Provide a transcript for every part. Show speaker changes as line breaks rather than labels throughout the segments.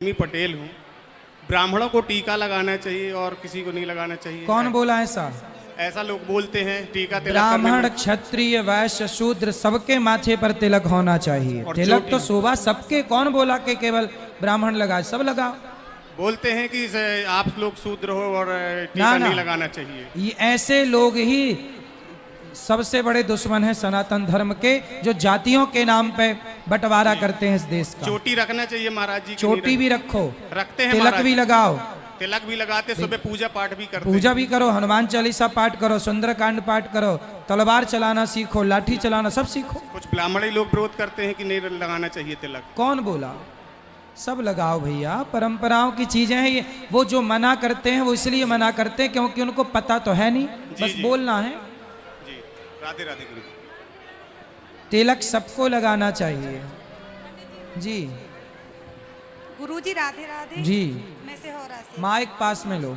मी पटेल हूँ। ब्राह्मणों को टीका लगाना चाहिए और किसी को नहीं लगाना चाहिए।
कौन बोला ऐसा?
ऐसा लोग बोलते हैं। टीका तिलक
ब्राह्मण क्षत्रिय वैश्य शूद्र सबके माथे पर तिलक होना चाहिए। तिलक तो शोभा सबके। कौन बोला कि केवल ब्राह्मण लगाए? सब लगाओ।
बोलते हैं कि आप लोग शूद्र हो और टीका नहीं लगाना चाहिए।
ये ऐसे लोग ही सबसे बड़े दुश्मन हैं सनातन धर्म के, जो जातियों के नाम पे बंटवारा करते हैं इस देश का।
चोटी रखना चाहिए महाराज जी।
चोटी भी रखो,
रखते हैं।
तिलक भी लगाओ।
तिलक भी लगाते, सुबह पूजा पाठ भी करते।
पूजा भी करो, हनुमान चालीसा पाठ करो, सुंदरकांड पाठ करो, तलवार चलाना सीखो, लाठी चलाना सब सीखो।
कुछ ब्राह्मणी लोग विरोध करते हैं कि नहीं लगाना चाहिए तिलक।
कौन बोला? सब लगाओ भैया, परंपराओं की चीजें हैं ये। वो जो मना करते हैं वो इसलिए मना करते हैं क्योंकि उनको पता तो है नहीं, बस बोलना है।
जी राधे राधे गुरु।
तिलक सबको लगाना चाहिए जी।
गुरुजी राधे राधे
जी।
मैं से हो रहा से
माइक पास में लो।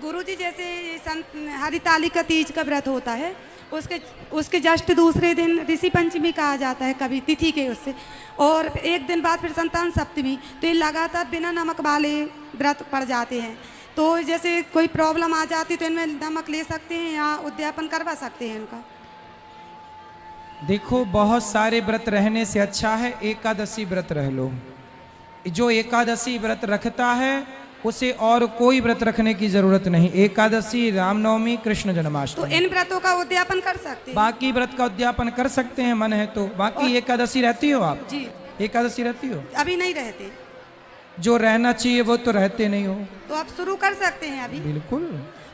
गुरुजी जैसे संत हरितालिका तीज का व्रत होता है, उसके जस्ट दूसरे दिन ऋषि पंचमी कहा जाता है कभी तिथि के उससे, और एक दिन बाद फिर संतान सप्तमी। तो ये लगातार बिना नमक वाले व्रत पड़ जाते हैं। तो जैसे कोई प्रॉब्लम आ जाती तो इनमें नमक ले सकते हैं या उद्यापन करवा सकते हैं इनका?
देखो, बहुत सारे व्रत रहने से अच्छा है एकादशी व्रत रह लो। जो एकादशी व्रत रखता है उसे और कोई व्रत रखने की जरूरत नहीं। एकादशी, रामनवमी, कृष्ण जन्माष्टमी,
तो इन व्रतों का उद्यापन कर सकते हैं।
बाकी व्रत का उद्यापन कर सकते हैं मन है तो। बाकी एकादशी रहती हो आप?
जी
एकादशी रहती हो?
अभी नहीं रहते।
जो रहना चाहिए वो तो रहते नहीं हो।
तो आप शुरू कर सकते हैं अभी।
बिल्कुल।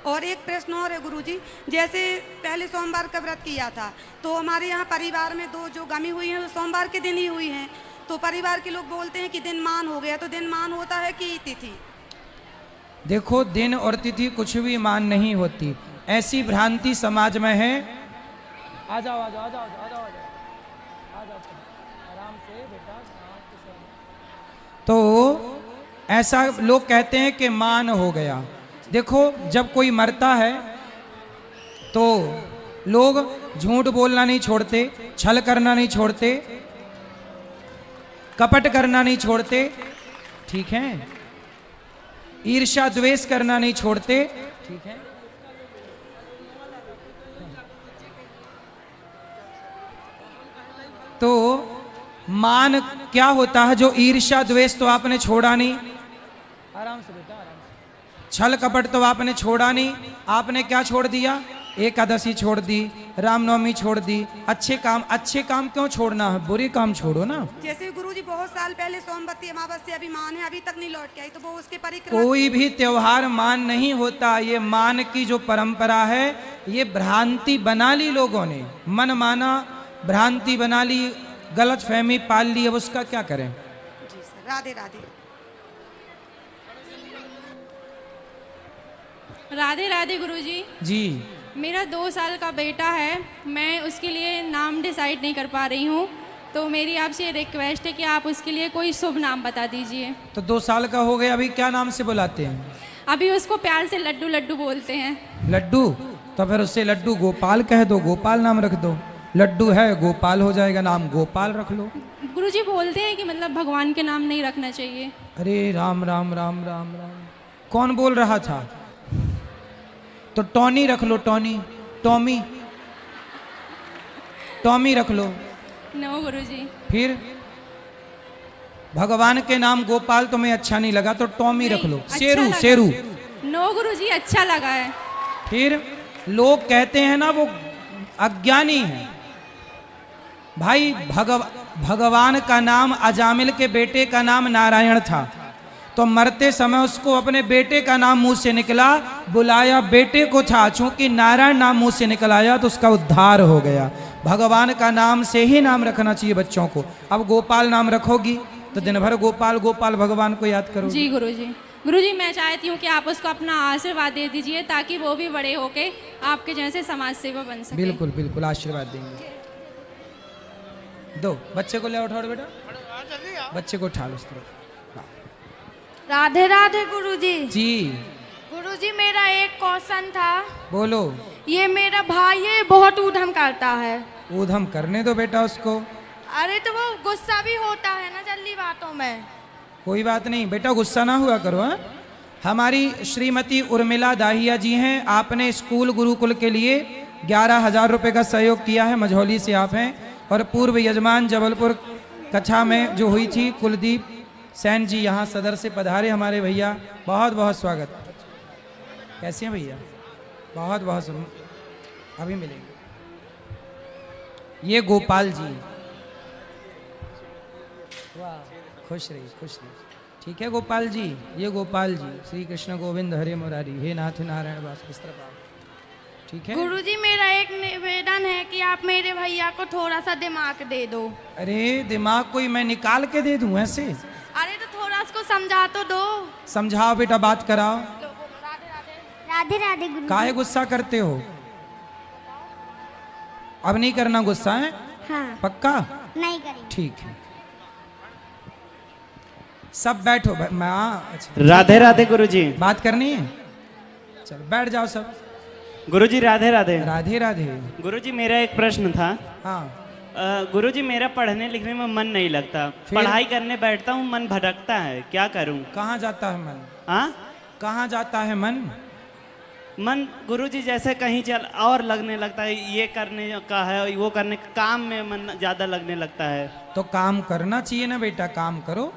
और एक प्रश्न और है गुरुजी, जैसे पहले सोमवार का व्रत किया था तो हमारे यहाँ परिवार में दो जो गमी हुई हैं वो सोमवार के दिन ही हुई हैं। तो परिवार के लोग बोलते हैं कि दिन मान हो गया। तो दिन मान होता है कि तिथि?
देखो, दिन और तिथि कुछ भी मान नहीं होती। ऐसी भ्रांति समाज में है। आ जाओ आ जाओ आ जाओ आ जाओ आ जाओ आराम से बेटा। तो ऐसा लोग कहते हैं कि मान हो गया। देखो, जब कोई मरता है तो लोग झूठ बोलना नहीं छोड़ते, छल करना नहीं छोड़ते, कपट करना नहीं छोड़ते, ठीक है, ईर्ष्या द्वेष करना नहीं छोड़ते, ठीक है। तो मान क्या होता है? जो ईर्ष्या द्वेष तो आपने छोड़ा नहीं। आराम से बेटा, आराम से। छल कपट तो आपने छोड़ा नहीं। आपने क्या छोड़ दिया? एकादशी छोड़ दी, रामनवमी छोड़ दी। अच्छे काम क्यों छोड़ना है? बुरे काम छोड़ो ना।
जैसे गुरुजी बहुत साल पहले सोमवती अमावस्या अभी मान है, अभी तक नहीं लौट के आई, तो वो उसके परिक्रमा।
कोई भी त्योहार मान नहीं होता। ये मान की जो परंपरा है ये भ्रांति बना ली लोगों ने, मन माना भ्रांति बना ली, गलत फहमी पाल ली। अब उसका क्या करें?
जी सर, राधे राधे।
राधे राधे गुरुजी।
जी।
मेरा 2 साल का बेटा है, मैं उसके लिए नाम डिसाइड नहीं कर पा रही हूँ। तो मेरी आपसे रिक्वेस्ट है कि आप उसके लिए कोई शुभ नाम बता दीजिए।
तो 2 साल का हो गया, अभी क्या नाम से बुलाते हैं?
अभी उसको प्यार से लड्डू लड्डू बोलते हैं।
लड्डू? तो फिर उससे लड्डू गोपाल कह दो, गोपाल नाम रख दो। लड्डू है, गोपाल हो जाएगा, नाम गोपाल रख लो।
गुरुजी बोलते हैं कि मतलब भगवान के नाम नहीं रखना चाहिए।
अरे राम राम राम राम राम। कौन बोल रहा था? तो टॉनी रख लो, टॉनी, टॉमी, टॉमी रख लो।
नो गुरुजी।
फिर भगवान के नाम गोपाल तुम्हें अच्छा नहीं लगा तो टॉमी रख लो।
अच्छा
शेरू,
लगा।
शेरू।
नो गुरुजी, अच्छा लगा है।
फिर लोग कहते हैं ना वो अज्ञानी है। भाई भगवान का नाम, अजामिल के बेटे का नाम नारायण था, तो मरते समय उसको अपने बेटे का नाम मुंह से निकला, बुलाया बेटे को था। चूंकि नारायण नाम मुंह से निकल आया तो उसका उद्धार हो गया। भगवान का नाम से ही नाम रखना चाहिए बच्चों को। अब गोपाल नाम रखोगी तो दिन भर गोपाल गोपाल भगवान को याद करो।
जी गुरुजी। गुरुजी, मैं चाहती हूँ कि आप उसको अपना आशीर्वाद दे दीजिए ताकि वो भी बड़े होके आपके जैसे समाज सेवा बन सके।
बिल्कुल बिल्कुल, आशीर्वाद देंगे। दो बच्चे को ले उठाओ बेटा, बच्चे को उठा लो इस तरफ।
राधे राधे गुरुजी।
जी।
गुरुजी, मेरा एक क्वेश्चन था।
बोलो।
ये मेरा भाई है, बहुत ऊधम करता है।
ऊधम करने दो बेटा उसको।
अरे तो वो गुस्सा भी होता है ना जल्दी बातों में।
कोई बात नहीं बेटा, गुस्सा ना हुआ करो। हाँ, हमारी श्रीमती उर्मिला दाहिया जी हैं, आपने स्कूल गुरुकुल के लिए 11,000 रुपये का सहयोग किया है, मझौली से आप हैं। और पूर्व यजमान जबलपुर कक्षा में जो हुई थी, कुलदीप सैन जी यहाँ सदर से पधारे हमारे भैया, बहुत बहुत स्वागत। कैसे हैं भैया? बहुत बहुत अभी मिलेंगे। ये गोपाल जी, वाह, खुश रही खुश रही। ठीक है गोपाल जी, ये गोपाल जी, श्री कृष्ण गोविंद हरे मुरारी, हे नाथ नारायण वास, इस तरफ आओ। ठीक है
गुरुजी, मेरा एक निवेदन है कि आप मेरे भैया को थोड़ा सा दिमाग दे दो।
अरे दिमाग कोई मैं निकाल के दे दूं ऐसे?
अरे तो थोड़ा उसको समझा तो दो।
समझाओ बेटा, बात कराओ।
राधे राधे गुरु।
काहे गुस्सा करते हो? अब नहीं करना गुस्सा, है
हाँ,
पक्का?
नहीं करेंगे।
ठीक है, सब बैठो। मैं अच्छा,
राधे राधे गुरुजी।
बात करनी है, चलो बैठ जाओ सब।
गुरुजी राधे राधे।
राधे राधे।
गुरुजी मेरा एक प्रश्न था।
हाँ,
गुरुजी मेरा पढ़ने लिखने में मन नहीं लगता,
फिर?
पढ़ाई करने बैठता हूँ मन भटकता है, क्या करूँ?
कहाँ जाता है मन?
हाँ,
कहाँ जाता है मन?
मन गुरुजी जैसे कहीं चल और लगने लगता है, ये करने का है वो करने का, काम में मन ज्यादा लगने लगता है।
तो काम करना चाहिए ना बेटा, काम करो।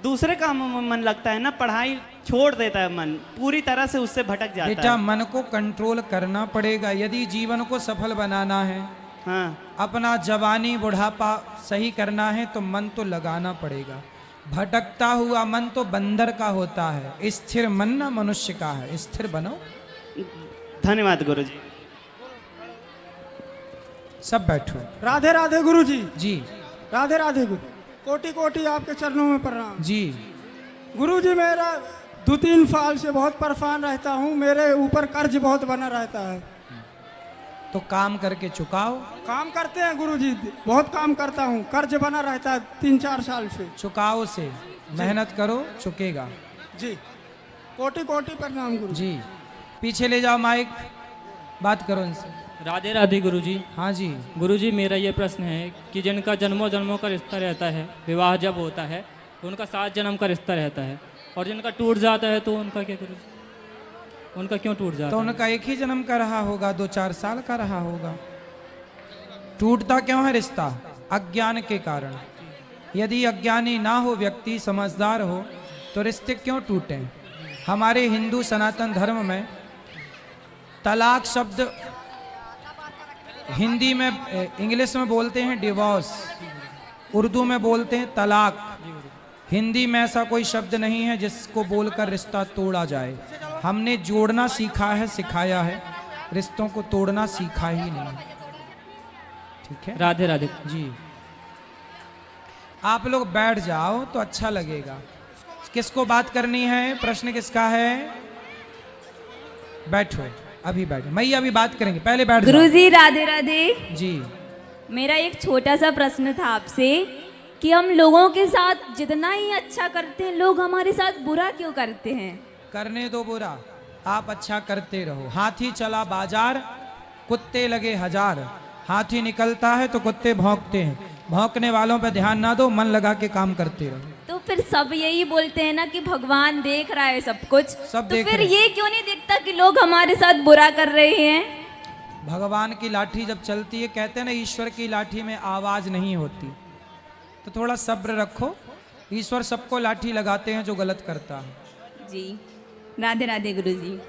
दूसरे कामों में मन लगता है ना, पढ़ाई छोड़ देता है मन, पूरी तरह से उससे भटक जाता
बेटा
है।
मन को कंट्रोल करना पड़ेगा यदि जीवन को सफल बनाना है,
हाँ,
अपना जवानी बुढ़ापा सही करना है तो मन तो लगाना पड़ेगा। भटकता हुआ मन तो बंदर का होता है, स्थिर मन ना मनुष्य का है। स्थिर बनो।
धन्यवाद गुरुजी।
सब बैठो।
राधे राधे गुरुजी।
जी
राधे राधे गुरु। कोटि कोटि आपके चरणों में प्रणाम।
जी।
गुरुजी, मेरा 2-3 साल से बहुत परेशान रहता हूँ, मेरे ऊपर कर्ज बहुत बना रहता है।
तो काम करके चुकाओ।
काम करते हैं गुरुजी, बहुत काम करता हूँ, कर्ज बना रहता है 3-4 साल से।
चुकाओ से, मेहनत करो, चुकेगा।
जी, कोटि कोटि प्रणाम गुरु
जी, पीछे ले जाओ माइक, बात करो इनसे।
राधे राधे गुरुजी।
हाँ जी।
गुरुजी, मेरा ये प्रश्न है कि जिनका जन्मों जन्मों का रिश्ता रहता है, विवाह जब होता है तो उनका 7 जन्म का रिश्ता रहता है, और जिनका टूट जाता है तो उनका क्या गुरुजी? उनका क्यों टूट जाता
तो
है?
उनका एक ही जन्म का रहा होगा, 2-4 साल का रहा होगा। टूटता क्यों है रिश्ता? अज्ञान के कारण। यदि अज्ञानी ना हो व्यक्ति, समझदार हो, तो रिश्ते क्यों टूटे? हमारे हिंदू सनातन धर्म में तलाक शब्द हिंदी में, इंग्लिश में बोलते हैं डिवोर्स, उर्दू में बोलते हैं तलाक। हिंदी में ऐसा कोई शब्द नहीं है जिसको बोलकर रिश्ता तोड़ा जाए। हमने जोड़ना सीखा है, सिखाया है, रिश्तों को तोड़ना सीखा ही नहीं। ठीक है,
राधे राधे
जी। आप लोग बैठ जाओ तो अच्छा लगेगा। किसको बात करनी है? प्रश्न किसका है? बैठो, अभी बैठो, मैया अभी बात करेंगे, पहले बैठ जाओ।
गुरुजी राधे राधे।
जी।
मेरा एक छोटा सा प्रश्न था आपसे कि हम लोगों के साथ जितना ही अच्छा करते हैं, लोग हमारे साथ बुरा क्यों करते हैं?
करने दो बुरा, आप अच्छा करते रहो। हाथी चला बाजार, कुत्ते लगे 1000। हाथी निकलता है तो कुत्ते भौंकते हैं, भौंकने वालों पे ध्यान ना दो, मन लगा के काम करते रहो।
तो फिर सब यही बोलते हैं ना कि भगवान देख रहा है सब कुछ,
सब
तो
देख
फिर
रहे हैं।
ये क्यों नहीं दिखता कि लोग हमारे साथ बुरा कर रहे हैं?
भगवान की लाठी जब चलती है, कहते हैं ना ईश्वर की लाठी में आवाज नहीं होती, तो थोड़ा सब्र रखो। ईश्वर सबको लाठी लगाते हैं जो गलत करता है।
जी, राधे राधे गुरुजी।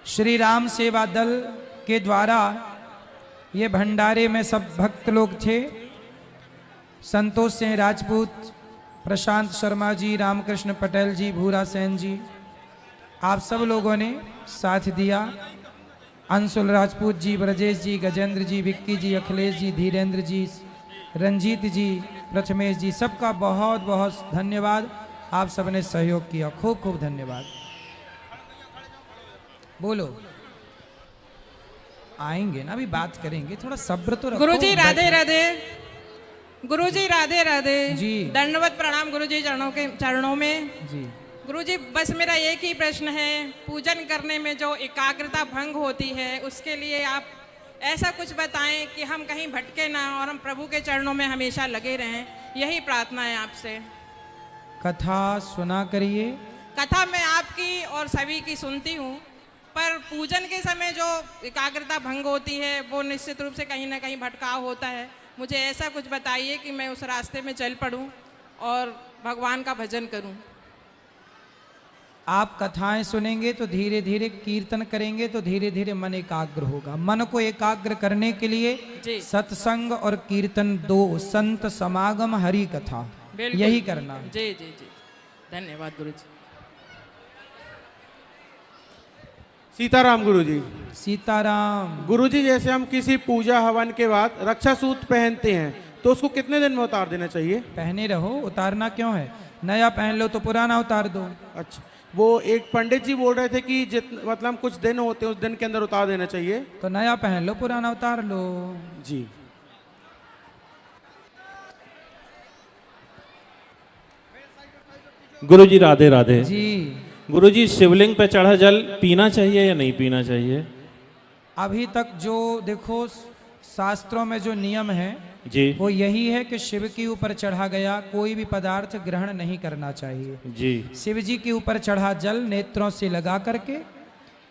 श्री राम सेवा दल के द्वारा ये भंडारे में सब भक्त लोग थे। संतोष सिंह राजपूत, प्रशांत शर्मा जी, रामकृष्ण पटेल जी, भूरा सेन जी, आप सब लोगों ने साथ दिया। अंशुल राजपूत जी, ब्रजेश जी, गजेंद्र जी, विक्की जी, अखिलेश जी, धीरेन्द्र जी, रंजीत जी, प्रथमेश जी, सबका बहुत बहुत धन्यवाद। आप सबने सहयोग किया, खूब खूब धन्यवाद। बोलो, आएंगे ना, अभी बात करेंगे, थोड़ा सब्र तो रखो।
गुरुजी राधे राधे। गुरुजी राधे राधे
जी।
दंडवत प्रणाम गुरुजी चरणों में।
जी।
गुरुजी बस मेरा एक ही प्रश्न है, पूजन करने में जो एकाग्रता भंग होती है उसके लिए आप ऐसा कुछ बताएं कि हम कहीं भटके ना और हम प्रभु के चरणों में हमेशा लगे रहें, यही प्रार्थना है आपसे।
कथा सुना करिए।
कथा मैं आपकी और सभी की सुनती हूँ, पर पूजन के समय जो एकाग्रता भंग होती है वो निश्चित रूप से कहीं ना कहीं भटकाव होता है। मुझे ऐसा कुछ बताइए कि मैं उस रास्ते में चल पड़ूं और भगवान का भजन करूं।
आप कथाएं सुनेंगे तो धीरे धीरे, कीर्तन करेंगे तो धीरे धीरे मन एकाग्र होगा। मन को एकाग्र करने के लिए सत्संग और कीर्तन दो, संत समागम हरि कथा, यही करना है।
जी जी जी, धन्यवाद गुरुजी।
सीताराम गुरुजी।
सीताराम।
गुरुजी, जैसे हम किसी पूजा हवन के बाद रक्षा सूत्र पहनते हैं तो उसको कितने दिन में उतार देना चाहिए?
पहने रहो, उतारना क्यों है? नया पहन लो तो पुराना उतार दो।
अच्छा, वो एक पंडित जी बोल रहे थे कि मतलब कुछ दिन होते हैं उस दिन के अंदर उतार देना चाहिए।
तो नया पहन लो, पुराना उतार लो।
जी।
गुरुजी राधे राधे
जी।
गुरुजी, शिवलिंग पे चढ़ा जल पीना चाहिए या नहीं पीना चाहिए?
अभी तक जो देखो शास्त्रों में जो नियम है
जी,
वो यही है कि शिव के ऊपर चढ़ा गया कोई भी पदार्थ ग्रहण नहीं करना चाहिए।
जी।
शिव जी के ऊपर चढ़ा जल नेत्रों से लगा करके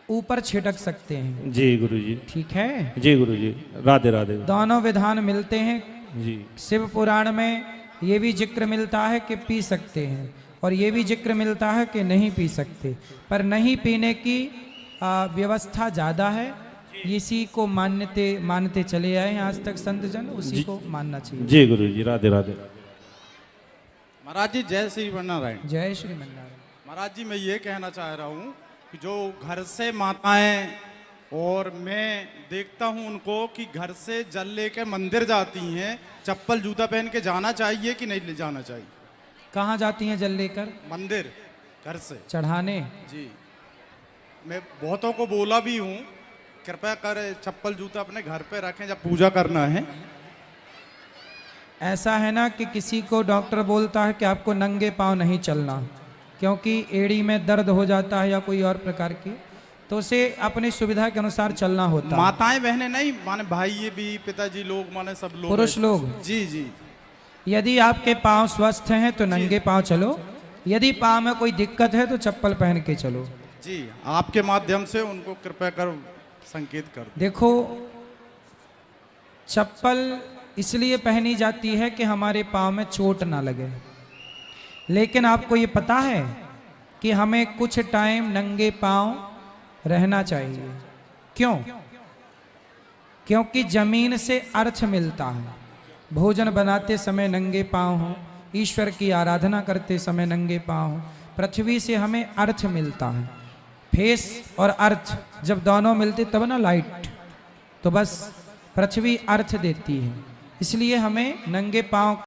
ऊपर छिटक सकते हैं।
जी गुरुजी।
ठीक है
जी गुरुजी, राधे राधे।
दोनों विधान मिलते हैं।
जी।
शिव पुराण में ये भी जिक्र मिलता है कि पी सकते हैं और ये भी जिक्र मिलता है कि नहीं पी सकते, पर नहीं पीने की व्यवस्था ज़्यादा है। इसी को मानते चले आए हैं आज तक संत जन, उसी को मानना चाहिए।
जी गुरुजी, राधे राधे।
महाराज जी जय श्री नारायण।
जय श्री नारायण।
महाराज जी मैं ये कहना चाह रहा हूँ कि जो घर से माताएं और मैं देखता हूँ उनको कि घर से जल लेके मंदिर जाती हैं, चप्पल जूता पहन के जाना चाहिए कि नहीं ले जाना चाहिए?
कहाँ जाती हैं जल लेकर?
मंदिर, घर से
चढ़ाने।
जी, मैं बहुतों को बोला भी हूँ कृपया कर चप्पल जूता अपने घर पे रखें जब पूजा करना है।
ऐसा है ना कि किसी को डॉक्टर बोलता है कि आपको नंगे पांव नहीं चलना क्योंकि एड़ी में दर्द हो जाता है या कोई और प्रकार की, तो उसे अपनी सुविधा के अनुसार चलना होता है।
माताएं बहनें नहीं माने भाई, ये भी पिताजी लोग माने सब लोग,
पुरुष लोग।
जी जी।
यदि आपके पांव स्वस्थ हैं तो नंगे पांव चलो, यदि पांव में कोई दिक्कत है तो चप्पल पहन के चलो।
जी, आपके माध्यम से उनको कृपया कर संकेत कर।
देखो, चप्पल इसलिए पहनी जाती है कि हमारे पांव में चोट ना लगे, लेकिन आपको ये पता है कि हमें कुछ टाइम नंगे पांव रहना चाहिए। क्यों? क्योंकि जमीन से अर्थ मिलता है। भोजन बनाते समय नंगे पांव हो, ईश्वर की आराधना करते समय नंगे पांव हो, पृथ्वी से हमें अर्थ मिलता है। फेस और अर्थ जब दोनों मिलते तब ना लाइट, तो बस पृथ्वी अर्थ देती है, इसलिए हमें नंगे पांव